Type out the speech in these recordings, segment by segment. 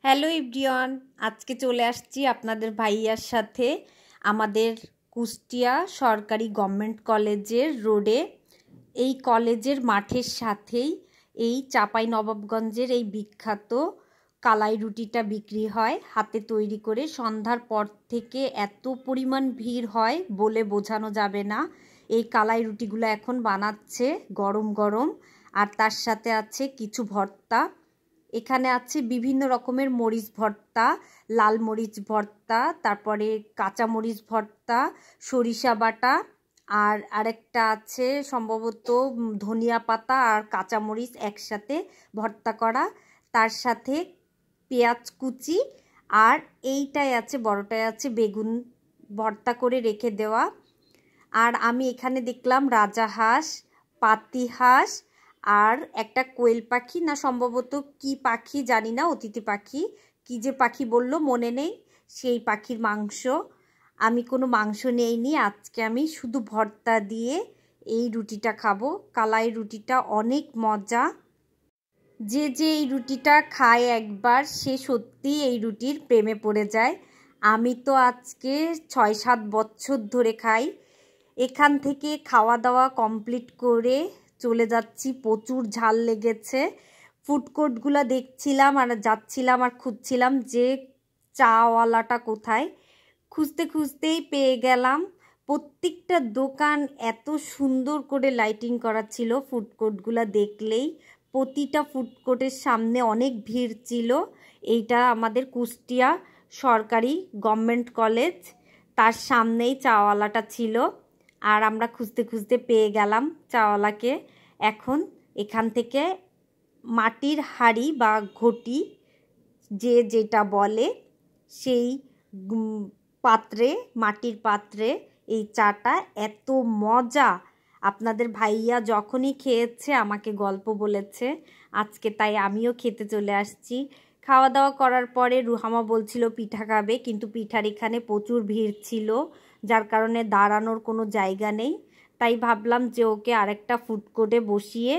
Hello everyone, আজকে চলে আসছি আপনাদের ভাইয়ার সাথে আমাদের কুষ্টিয়া সরকারি গভর্নমেন্ট কলেজের রোডে। এই কলেজের মাঠের সাথেই এই চাঁপাইনবাবগঞ্জের এই বিখ্যাত কালাই রুটিটা বিক্রি হয় হাতে তৈরি করে। সন্ধ্যার পর থেকে এত পরিমাণ ভিড় হয় বলে বোঝানো যাবে না। এই কালাই রুটিগুলো এখন বানাচ্ছে গরম গরম, আর তার সাথে আছে কিছু ভর্তা। এখানে আছে বিভিন্ন রকমের মরিচ ভর্তা, লাল মরিচ ভর্তা, তারপরে কাঁচা মরিচ ভর্তা, সরিষা বাটা, আর আরেকটা আছে সম্ভবত ধনিয়া পাতা আর কাঁচা মরিচ একসাথে ভর্তা করা, তার সাথে পেঁয়াজ কুচি, আর এইটাই আছে বড়টায় আছে বেগুন ভর্তা করে রেখে দেওয়া। আর আমি এখানে দেখলাম রাজাহাঁস, পাতিহাঁস, আর একটা কোয়েল পাখি, না সম্ভবত কি পাখি জানি না, অতিথি পাখি কি যে পাখি বলল মনে নেই, সেই পাখির মাংস। আমি কোনো মাংস নেইনি, আজকে আমি শুধু ভর্তা দিয়ে এই রুটিটা খাবো। কালাই রুটিটা অনেক মজা। যে এই রুটিটা খায় একবার সে সত্যি এই রুটির প্রেমে পড়ে যায়। আমি তো আজকে 6-7 বছর ধরে খাই। এখান থেকে খাওয়া দাওয়া কমপ্লিট করে চলে যাচ্ছি, প্রচুর ঝাল লেগেছে। ফুড কোর্টগুলো দেখছিলাম আর যাচ্ছিলাম আর খুঁজছিলাম যে চাওয়ালাটা কোথায়। খুঁজতে খুঁজতেই পেয়ে গেলাম। প্রত্যেকটা দোকান এত সুন্দর করে লাইটিং করা ছিল, ফুড কোর্টগুলো দেখলেই প্রতিটা ফুড কোর্টের সামনে অনেক ভিড় ছিল। এইটা আমাদের কুষ্টিয়া সরকারি গভর্নমেন্ট কলেজ, তার সামনেই চাওয়ালাটা ছিল। আর আমরা খুঁজতে খুঁজতে পেয়ে গেলাম চাওয়ালাকে। এখন এখান থেকে মাটির হাঁড়ি বা ঘটি যে যেটা বলে সেই পাত্রে, মাটির পাত্রে এই চাটা এত মজা। আপনাদের ভাইয়া যখনই খেয়েছে আমাকে গল্প বলেছে আজকে, তাই আমিও খেতে চলে আসছি। খাওয়া দাওয়া করার পরে রুহামা বলছিল পিঠা খাবে, কিন্তু পিঠার এখানে প্রচুর ভিড় ছিল, যার কারণে দাঁড়ানোর কোনো জায়গা নেই। তাই ভাবলাম যে ওকে আরেকটা ফুড কোর্টে বসিয়ে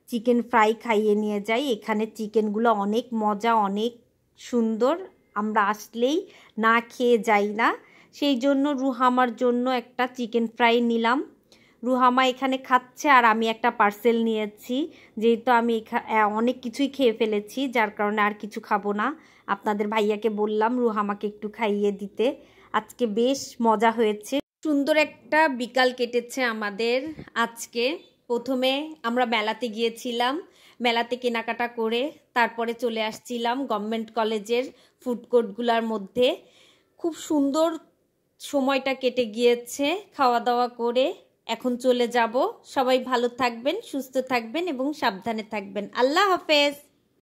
চিকেন ফ্রাই খাইয়ে নিয়ে যাই। এখানে চিকেনগুলো অনেক মজা, অনেক সুন্দর, আমরা আসলেই না খেয়ে যাই না। সেই জন্য রুহামার জন্য একটা চিকেন ফ্রাই নিলাম। রুহামা এখানে খাচ্ছে আর আমি একটা পার্সেল নিয়েছি, যেহেতু আমি অনেক কিছুই খেয়ে ফেলেছি, যার কারণে আর কিছু খাবো না। আপনাদের ভাইয়াকে বললাম রুহামাকে একটু খাইয়ে দিতে। আজকে বেশ মজা হয়েছে, সুন্দর একটা বিকাল কেটেছে আমাদের আজকে। প্রথমে আমরা মেলাতে গিয়েছিলাম, মেলাতে কেনাকাটা করে তারপরে চলে আসছিলাম গভর্নমেন্ট কলেজের ফুড কোর্টগুলোর মধ্যে। খুব সুন্দর সময়টা কেটে গিয়েছে খাওয়া দাওয়া করে। এখন চলে যাব। সবাই ভালো থাকবেন, সুস্থ থাকবেন এবং সাবধানে থাকবেন। আল্লাহ হাফেজ।